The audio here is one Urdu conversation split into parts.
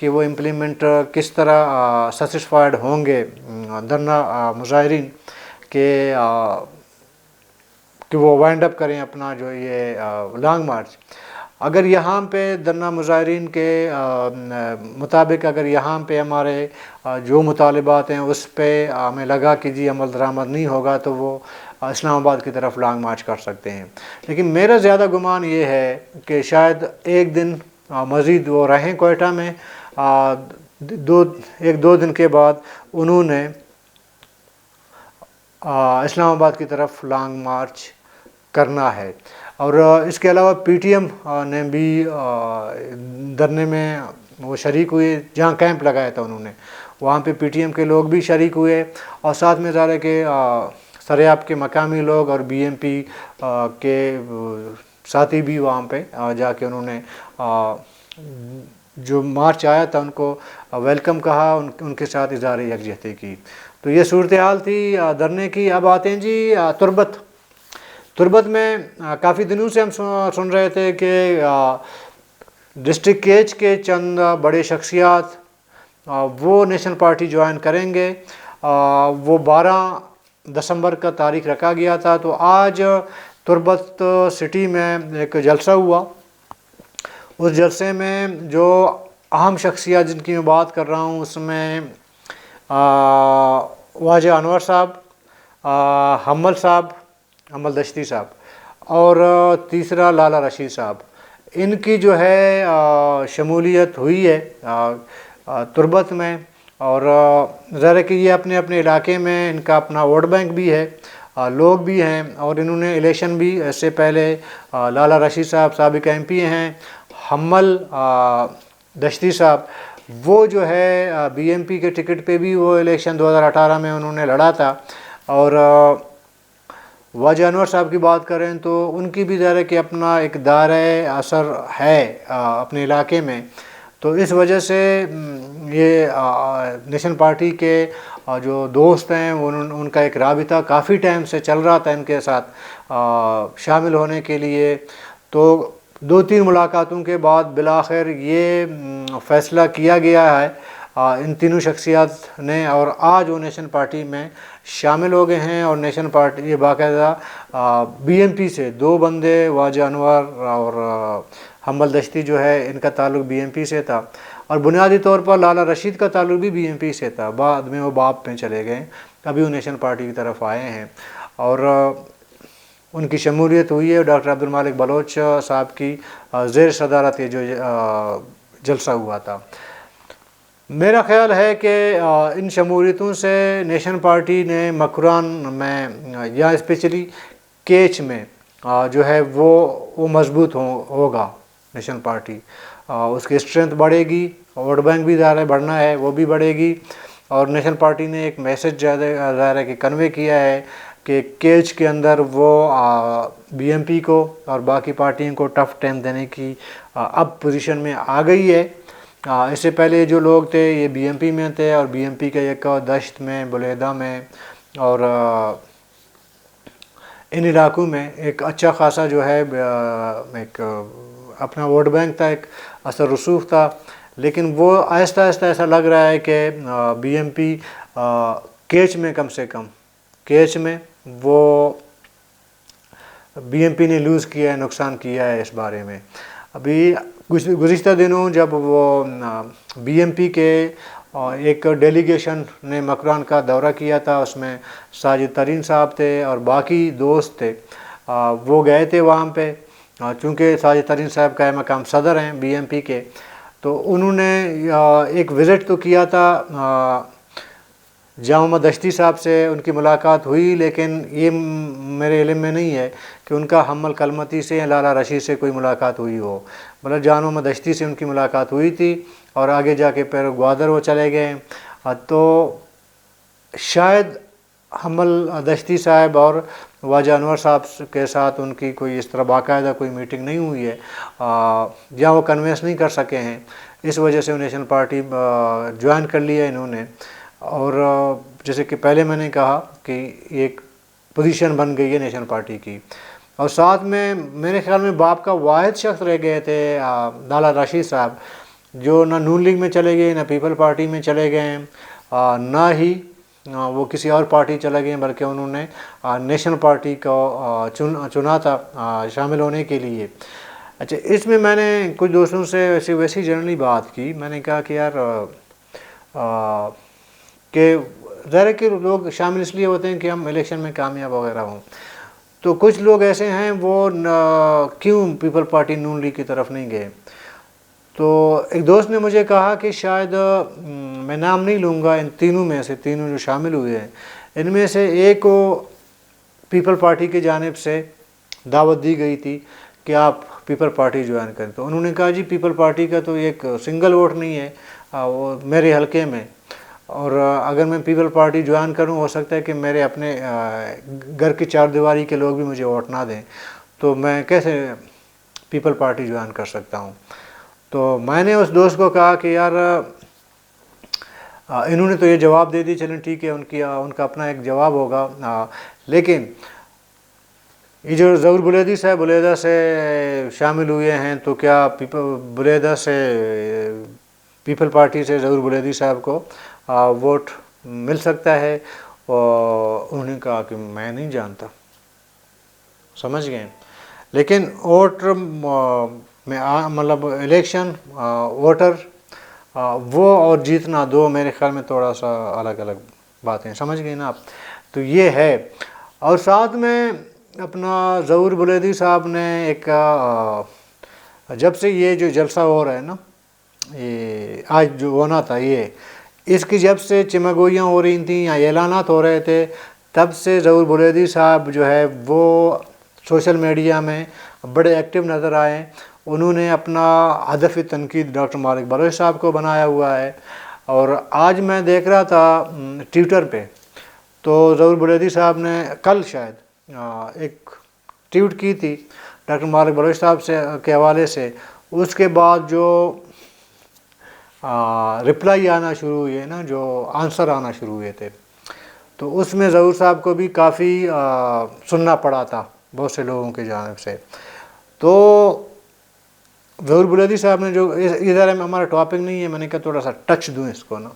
کہ وہ امپلیمنٹ کس طرح سیٹسفائڈ ہوں گے دھرنا مظاہرین کہ وہ وائنڈ اپ کریں اپنا جو یہ لانگ مارچ۔ اگر یہاں پہ دھرنا مظاہرین کے مطابق اگر یہاں پہ ہمارے جو مطالبات ہیں اس پہ ہمیں لگا کہ جی عمل درآمد نہیں ہوگا تو وہ اسلام آباد کی طرف لانگ مارچ کر سکتے ہیں۔ لیکن میرا زیادہ گمان یہ ہے کہ شاید ایک دن مزید وہ رہیں کوئٹہ میں، ایک دو دن کے بعد انہوں نے اسلام آباد کی طرف لانگ مارچ کرنا ہے۔ اور اس کے علاوہ پی ٹی ایم نے بھی دھرنے میں وہ شریک ہوئے، جہاں کیمپ لگایا تھا انہوں نے وہاں پہ پی ٹی ایم کے لوگ بھی شریک ہوئے، اور ساتھ میں ظاہر ہے کہ سریاب کے مقامی لوگ اور بی ایم پی کے ساتھی بھی وہاں پہ جا کے انہوں نے جو مارچ آیا تھا ان کو ویلکم کہا، ان کے ساتھ اظہار یکجہتی کی۔ تو یہ صورتحال تھی دھرنے کی۔ اب آتے ہیں جی تربت میں کافی دنوں سے ہم سن رہے تھے کہ ڈسٹرکٹ کیچ کے چند بڑے شخصیات وہ نیشنل پارٹی جوائن کریں گے، وہ 12 دسمبر کا تاریخ رکھا گیا تھا۔ تو آج تربت سٹی میں ایک جلسہ ہوا، اس جلسے میں جو اہم شخصیات جن کی میں بات کر رہا ہوں اس میں واجہ انور صاحب، حمل دشتی صاحب، اور تیسرا لالا رشید صاحب، ان کی جو ہے شمولیت ہوئی ہے تربت میں۔ اور ظاہر ہے کہ یہ اپنے اپنے علاقے میں ان کا اپنا ووٹ بینک بھی ہے، لوگ بھی ہیں، اور انہوں نے الیکشن بھی اس سے پہلے لالا رشید صاحب سابق ایم پی ہیں، حمل دشتی صاحب وہ جو ہے بی ایم پی کے ٹکٹ پہ بھی وہ الیکشن 2018 میں انہوں نے لڑا تھا۔ اور واجہ انور صاحب کی بات کریں تو ان کی بھی ظاہر ہے کہ اپنا ایک دائرۂ اثر ہے اپنے علاقے میں، تو اس وجہ سے یہ نیشنل پارٹی کے جو دوست ہیں ان کا ایک رابطہ کافی ٹائم سے چل رہا تھا ان کے ساتھ شامل ہونے کے لیے۔ تو 2-3 ملاقاتوں کے بعد بالآخر یہ فیصلہ کیا گیا ہے ان تینوں شخصیات نے، اور آج وہ نیشنل پارٹی میں شامل ہو گئے ہیں۔ اور نیشنل پارٹی یہ باقاعدہ بی ایم پی سے 2 بندے واجہ انور اور حمل دشتی جو ہے ان کا تعلق بی ایم پی سے تھا، اور بنیادی طور پر لالا رشید کا تعلق بھی بی ایم پی سے تھا، بعد میں وہ باپ میں چلے گئے، ابھی وہ نیشنل پارٹی کی طرف آئے ہیں، اور ان کی شمولیت ہوئی ہے ڈاکٹر عبدالمالک بلوچ صاحب کی زیر صدارت یہ جو جلسہ ہوا تھا۔ میرا خیال ہے کہ ان شمولیتوں سے نیشنل پارٹی نے مکران میں یا اسپیشلی کیچ میں جو ہے وہ مضبوط ہوگا نیشنل پارٹی، اس کی اسٹرینتھ بڑھے گی، ووٹ بینک بھی ظاہر ہے بڑھنا ہے وہ بھی بڑھے گی، اور نیشنل پارٹی نے ایک میسج ظاہر ہے کہ کنوے کیا ہے کہ کیچ کے اندر وہ بی ایم پی کو اور باقی پارٹیوں کو ٹف ٹائم دینے کی اب پوزیشن میں آ گئی ہے۔ اس سے پہلے جو لوگ تھے یہ بی ایم پی میں تھے، اور بی ایم پی کے ایک دشت میں، بلیدہ میں اور ان علاقوں میں ایک اچھا خاصا جو ہے ایک اپنا ووٹ بینک تھا، ایک اثر رسوخ تھا، لیکن وہ آہستہ آہستہ ایسا لگ رہا ہے کہ بی ایم پی کیچ میں کم سے کم کیچ میں وہ بی ایم پی نے لوز کیا ہے، نقصان کیا ہے اس بارے میں۔ ابھی گزشتہ دنوں جب وہ بی ایم پی کے ایک ڈیلیگیشن نے مکران کا دورہ کیا تھا، اس میں ساجد ترین صاحب تھے اور باقی دوست تھے، وہ گئے تھے وہاں پہ، چونکہ ساجد ترین صاحب قائم مقام صدر ہیں بی ایم پی کے، تو انہوں نے ایک وزٹ تو کیا تھا جامع دشتی صاحب سے، ان کی ملاقات ہوئی، لیکن یہ میرے علم میں نہیں ہے کہ ان کا حمل کلمتی سے یا لالا رشید سے کوئی ملاقات ہوئی ہو، مطلب جامع دشتی سے ان کی ملاقات ہوئی تھی، اور آگے جا کے پھر گوادر وہ چلے گئے۔ تو شاید حمل دشتی صاحب اور واجہ انور صاحب کے ساتھ ان کی کوئی اس طرح باقاعدہ کوئی میٹنگ نہیں ہوئی ہے، یا وہ کنوینس نہیں کر سکے ہیں، اس وجہ سے نیشنل پارٹی جوائن کر لیا انہوں نے۔ اور جیسے کہ پہلے میں نے کہا کہ ایک پوزیشن بن گئی ہے نیشنل پارٹی کی، اور ساتھ میں میرے خیال میں باپ کا واحد شخص رہ گئے تھے لالا رشید صاحب، جو نہ نون لیگ میں چلے گئے نہ پیپل پارٹی میں چلے گئے ہیں، نہ ہی وہ کسی اور پارٹی چلے گئے، بلکہ انہوں نے نیشنل پارٹی کو چنا تھا شامل ہونے کے لیے۔ اچھا، اس میں نے کچھ دوستوں سے ویسی جنرلی بات کی، میں نے کہا کہ یار کہ ظاہر ہے کہ لوگ شامل اس لیے ہوتے ہیں کہ ہم الیکشن میں کامیاب وغیرہ ہوں، تو کچھ لوگ ایسے ہیں وہ کیوں پیپل پارٹی نون لیگ کی طرف نہیں گئے؟ تو ایک دوست نے مجھے کہا کہ شاید میں نام نہیں لوں گا، ان تینوں میں سے، تینوں جو شامل ہوئے ہیں ان میں سے ایک کو پیپل پارٹی کی جانب سے دعوت دی گئی تھی کہ آپ پیپل پارٹی جوائن کریں، تو انہوں نے کہا جی پیپل پارٹی کا تو ایک سنگل ووٹ نہیں ہے وہ میرے حلقے میں، اور اگر میں پیپل پارٹی جوائن کروں ہو سکتا ہے کہ میرے اپنے گھر کی چار دیواری کے لوگ بھی مجھے ووٹ نہ دیں، تو میں کیسے پیپل پارٹی جوائن کر سکتا ہوں؟ تو میں نے اس دوست کو کہا کہ یار انہوں نے تو یہ جواب دے دی، چلیں ٹھیک ہے، ان کا اپنا ایک جواب ہوگا، لیکن یہ جو ظہور بلیدی صاحب بلیدہ سے شامل ہوئے ہیں، تو کیا بلیدہ سے پیپل پارٹی سے ظہور بلیدی صاحب کو ووٹ مل سکتا ہے؟ اور انہوں نے کہا کہ میں نہیں جانتا، سمجھ گئے؟ لیکن ووٹ میں مطلب الیکشن ووٹر وہ اور جیتنا دو میرے خیال میں تھوڑا سا الگ الگ باتیں، سمجھ گئے نا آپ؟ تو یہ ہے۔ اور ساتھ میں اپنا ظہور بلیدی صاحب نے ایک جب سے یہ جو جلسہ ہو رہا ہے نا، یہ آج جو ہونا تھا، یہ اس کی جب سے چمگوئیاں ہو رہی تھیں یا اعلانات ہو رہے تھے، تب سے ظہور بلیدی صاحب جو ہے وہ سوشل میڈیا میں بڑے ایکٹیو نظر آئے۔ انہوں نے اپنا ہدف تنقید ڈاکٹر مالک بلوچ صاحب کو بنایا ہوا ہے، اور آج میں دیکھ رہا تھا ٹویٹر پہ، تو ظہور بلیدی صاحب نے کل شاید ایک ٹویٹ کی تھی ڈاکٹر مالک بلوچ صاحب کے حوالے سے، اس کے بعد جو رپلائی آنا شروع ہوئے نا، جو آنسر آنا شروع ہوئے تھے، تو اس میں ظہور صاحب کو بھی کافی سننا پڑا تھا بہت سے لوگوں کی جانب سے۔ تو ظہور بلیدی صاحب نے جو ادھر میں ہمارا ٹاپک نہیں ہے، میں نے کہا تھوڑا سا ٹچ دوں اس کو نا،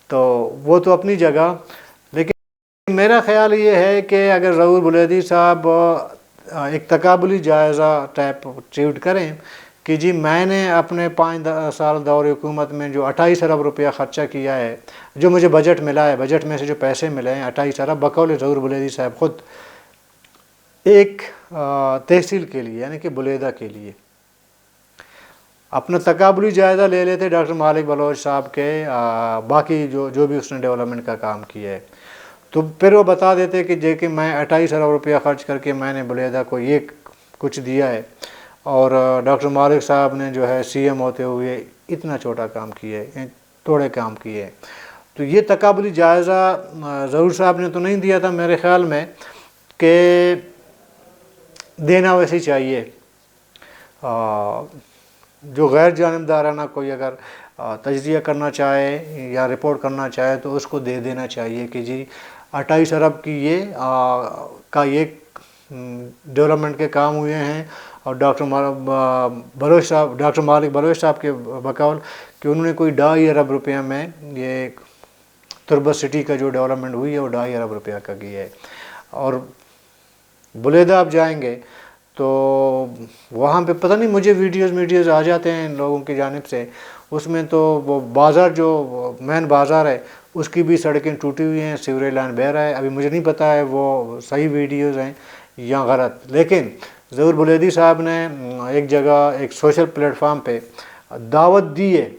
تو وہ تو اپنی جگہ، لیکن میرا خیال یہ ہے کہ اگر ظہور بلیدی صاحب ایک تقابلی جائزہ ٹائپ ٹویٹ کریں کہ جی میں نے اپنے 5 سال دور حکومت میں جو 28 ارب روپیہ خرچہ کیا ہے، جو مجھے بجٹ ملا ہے، بجٹ میں سے جو پیسے ملے ہیں 28 ارب بقول ظہور بلیدی صاحب خود ایک تحصیل کے لیے، یعنی کہ بلیدہ کے لیے، اپنا تقابلی جائزہ لے لیتے ڈاکٹر مالک بلوچ صاحب کے باقی جو بھی اس نے ڈیولپمنٹ کا کام کیا ہے، تو پھر وہ بتا دیتے کہ میں 28 ارب روپیہ خرچ کر کے میں نے بلیدہ کو یہ کچھ دیا ہے، اور ڈاکٹر مالک صاحب نے جو ہے سی ایم ہوتے ہوئے اتنا چھوٹا کام کیا ہے، تھوڑے کام کیے ہیں۔ تو یہ تقابلی جائزہ ظہور صاحب نے تو نہیں دیا تھا میرے خیال میں، کہ دینا ویسے چاہیے، جو غیر جانبدارانہ کوئی اگر تجزیہ کرنا چاہے یا رپورٹ کرنا چاہے تو اس کو دے دینا چاہیے کہ جی 28 ارب کی یہ ڈیولپمنٹ کے کام ہوئے ہیں، اور ڈاکٹر مالک بلوچ صاحب کے بقول کہ انہوں نے کوئی 2.5 ارب روپیہ میں یہ تربت سٹی کا جو ڈیولپمنٹ ہوئی ہے وہ 2.5 ارب روپیہ کا کی ہے۔ اور بلیدہ آپ جائیں گے تو وہاں پہ پتہ نہیں مجھے ویڈیوز آ جاتے ہیں لوگوں کی جانب سے، اس میں تو وہ بازار جو مین بازار ہے اس کی بھی سڑکیں ٹوٹی ہوئی ہیں، سیوریج لائن بہہ رہا ہے، ابھی مجھے نہیں پتہ ہے وہ صحیح ویڈیوز ہیں یا غلط، لیکن ظہور بلیدی صاحب نے ایک جگہ ایک سوشل پلیٹ فارم پہ دعوت دی ہے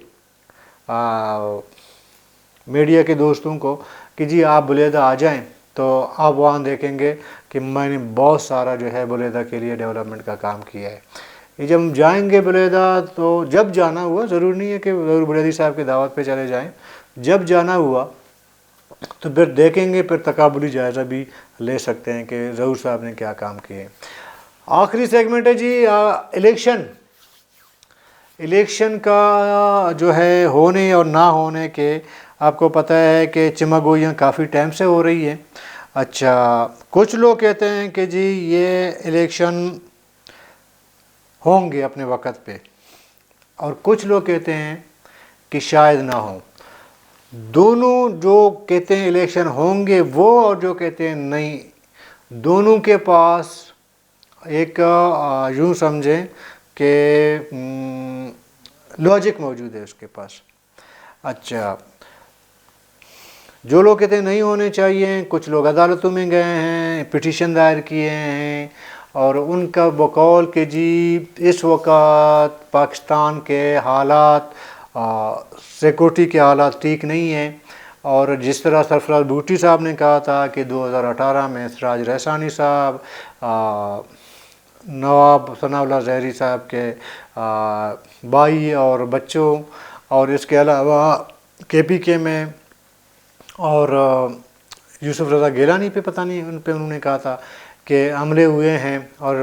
میڈیا کے دوستوں کو کہ جی آپ بلیدہ آ جائیں، تو آپ وہاں دیکھیں گے کہ میں نے بہت سارا جو ہے بلیدہ کے لیے ڈیولپمنٹ کا کام کیا ہے۔ یہ جب ہم جائیں گے بلیدہ، تو جب جانا ہوا، ضرور نہیں ہے کہ ظہور بلیدی صاحب کی دعوت پہ چلے جائیں، جب جانا ہوا تو پھر دیکھیں گے، پھر تقابلی جائزہ بھی لے سکتے ہیں کہ ظہور صاحب نے کیا کام کیے۔ آخری سیگمنٹ ہے جی الیکشن کا جو ہے ہونے اور نہ ہونے کے، آپ کو پتہ ہے کہ چمگوئیاں کافی ٹائم سے ہو رہی ہیں۔ اچھا، کچھ لوگ کہتے ہیں کہ جی یہ الیکشن ہوں گے اپنے وقت پہ، اور کچھ لوگ کہتے ہیں کہ شاید نہ ہوں. دونوں جو کہتے ہیں الیکشن ہوں گے وہ اور جو کہتے ہیں نہیں، دونوں کے پاس ایک یوں سمجھیں کہ لاجک موجود ہے اس کے پاس. اچھا، جو لوگ کہتے ہیں نہیں ہونے چاہیے، کچھ لوگ عدالتوں میں گئے ہیں، پٹیشن دائر کیے ہیں، اور ان کا بقول کہ جی اس وقت پاکستان کے حالات، سیکورٹی کے حالات ٹھیک نہیں ہیں، اور جس طرح سرفراز بھٹی صاحب نے کہا تھا کہ 2018 میں سراج رحسانی صاحب، نواب ثناء اللہ زہری صاحب کے بھائی اور بچوں، اور اس کے علاوہ کے پی کے میں اور یوسف رضا گیلانی پہ پتہ نہیں ان پہ انہوں نے کہا تھا کہ حملے ہوئے ہیں، اور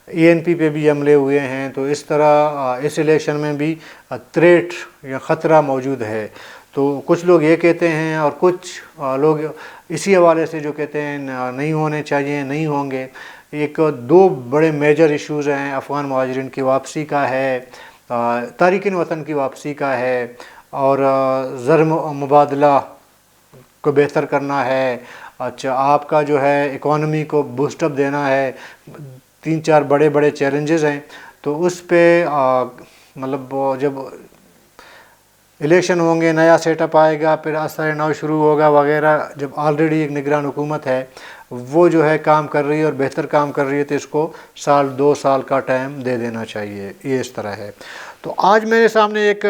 اے این پی پہ بھی حملے ہوئے ہیں، تو اس طرح اس الیکشن میں بھی تھریٹ یا خطرہ موجود ہے. تو کچھ لوگ یہ کہتے ہیں، اور کچھ لوگ اسی حوالے سے جو کہتے ہیں نہیں ہونے چاہیے، نہیں ہوں گے. ایک دو بڑے میجر ایشوز ہیں، افغان مہاجرین کی واپسی کا ہے، تارکین وطن کی واپسی کا ہے، اور زر مبادلہ کو بہتر کرنا ہے. اچھا، آپ کا جو ہے اکانومی کو بوسٹ اپ دینا ہے. 3-4 بڑے بڑے چیلنجز ہیں. تو اس پہ مطلب جب الیکشن ہوں گے، نیا سیٹ اپ آئے گا، پھر اثر نو شروع ہوگا وغیرہ. جب آلریڈی ایک نگران حکومت ہے، وہ جو ہے کام کر رہی ہے اور بہتر کام کر رہی ہے، تو اس کو 1-2 سال کا ٹائم دے دینا چاہیے. یہ اس طرح ہے. تو آج میرے سامنے ایک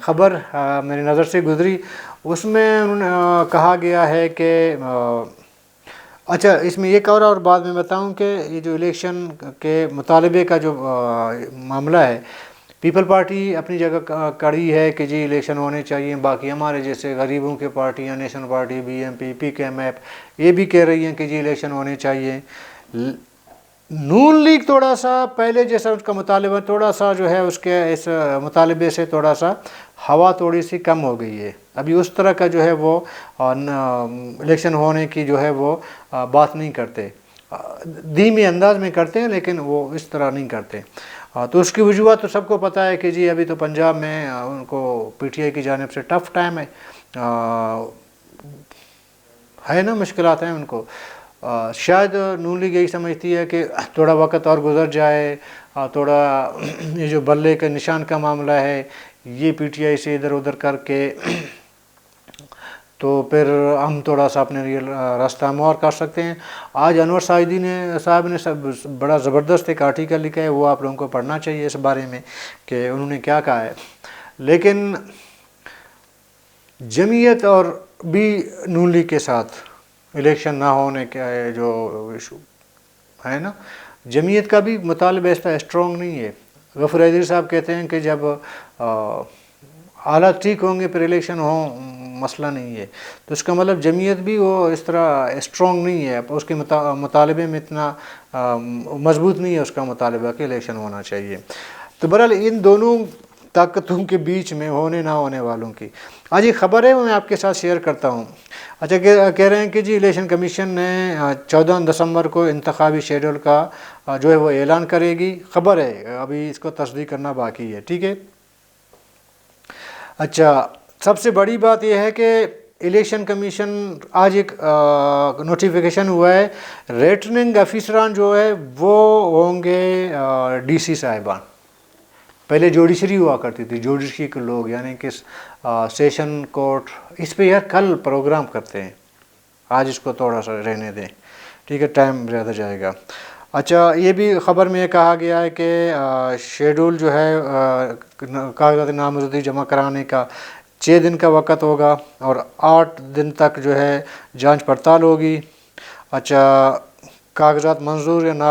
خبر میری نظر سے گزری، اس میں انہوں نے کہا گیا ہے کہ اچھا، اس میں ایک اور بات میں بتاؤں کہ یہ جو الیکشن کے مطالبے کا جو معاملہ ہے، پیپل پارٹی اپنی جگہ کڑی ہے کہ جی الیکشن ہونے چاہیے. باقی ہمارے جیسے غریبوں کے پارٹیاں، national party, B M P, P K M F, یہ بھی کہہ رہی ہیں کہ جی الیکشن ہونے چاہیے. نون لیگ تھوڑا سا پہلے جیسا اس کا مطالبہ تھوڑا سا جو ہے اس کے اس مطالبے سے تھوڑا سا ہوا تھوڑی سی کم ہو گئی ہے. ابھی اس طرح کا جو ہے وہ الیکشن ہونے کی جو ہے وہ بات نہیں کرتے، دھیمی انداز میں کرتے ہیں، لیکن وہ اس طرح نہیں کرتے. تو اس کی وجوہات تو سب کو پتہ ہے کہ جی ابھی تو پنجاب میں ان کو پی ٹی آئی کی جانب سے ٹف ٹائم ہے نا، مشکلات ہیں ان کو. شاید نون لیگ یہی سمجھتی ہے کہ تھوڑا وقت اور گزر جائے، تھوڑا یہ جو بلے کے نشان کا معاملہ ہے یہ پی ٹی آئی سے ادھر ادھر کر کے تو پھر ہم تھوڑا سا اپنے راستہ ہموار کر سکتے ہیں. آج انور ساجدی صاحب نے بڑا زبردست ایک آرٹیکل لکھا ہے، وہ آپ لوگوں کو پڑھنا چاہیے اس بارے میں کہ انہوں نے کیا کہا ہے. لیکن جمعیت اور بھی نون لیگ کے ساتھ الیکشن نہ ہونے کا جو ایشو ہے نا، جمعیت کا بھی مطالبہ اس طرح اسٹرانگ نہیں ہے. غفور حیدری صاحب کہتے ہیں کہ جب حالات ٹھیک ہوں گے پھر الیکشن ہوں، مسئلہ نہیں ہے. تو اس کا مطلب جمعیت بھی وہ اس طرح اسٹرانگ نہیں ہے، اس کے مطالبے میں اتنا مضبوط نہیں ہے اس کا مطالبہ کہ الیکشن ہونا چاہیے. تو بہرحال ان دونوں طاقتوں کے بیچ میں ہونے نہ ہونے والوں کی آج ایک خبر ہے، وہ میں آپ کے ساتھ شیئر کرتا ہوں. اچھا، کہہ رہے ہیں کہ جی الیکشن کمیشن نے 14 دسمبر کو انتخابی شیڈول کا جو ہے وہ اعلان کرے گی. خبر ہے، ابھی اس کو تصدیق کرنا باقی ہے. ٹھیک ہے. اچھا، سب سے بڑی بات یہ ہے کہ الیکشن کمیشن آج ایک نوٹیفیکیشن ہوا ہے، ریٹرننگ افیسران جو ہے وہ ہوں گے ڈی سی صاحبان. پہلے جوڈیشری ہوا کرتی تھی، جوڈیشری کے لوگ، یعنی کہ سیشن کورٹ. اس پہ یار کل پروگرام کرتے ہیں، آج اس کو تھوڑا سا رہنے دیں. ٹھیک ہے، ٹائم زیادہ جائے گا. اچھا، یہ بھی خبر میں کہا گیا ہے کہ شیڈول جو ہے کاغذات نامزدگی جمع کرانے کا 6 دن کا وقت ہوگا، اور 8 دن تک جو ہے جانچ پڑتال ہوگی. اچھا، کاغذات منظور یا نہ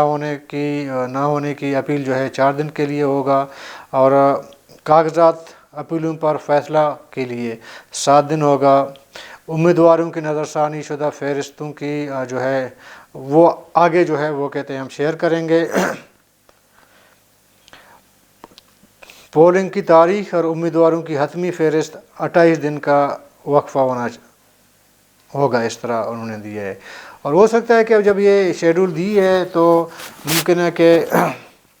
ہونے کی اپیل جو ہے 4 دن کے لیے ہوگا، اور کاغذات اپیلوں پر فیصلہ کے لیے 7 دن ہوگا. امیدواروں کی نظر ثانی شدہ فہرستوں کی جو ہے وہ آگے جو ہے وہ کہتے ہیں ہم شیئر کریں گے. پولنگ کی تاریخ اور امیدواروں کی حتمی فہرست 28 دن کا وقفہ ہوگا، اس طرح انہوں نے دیا ہے. اور ہو سکتا ہے کہ جب یہ شیڈول دی ہے تو ممکن ہے کہ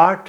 8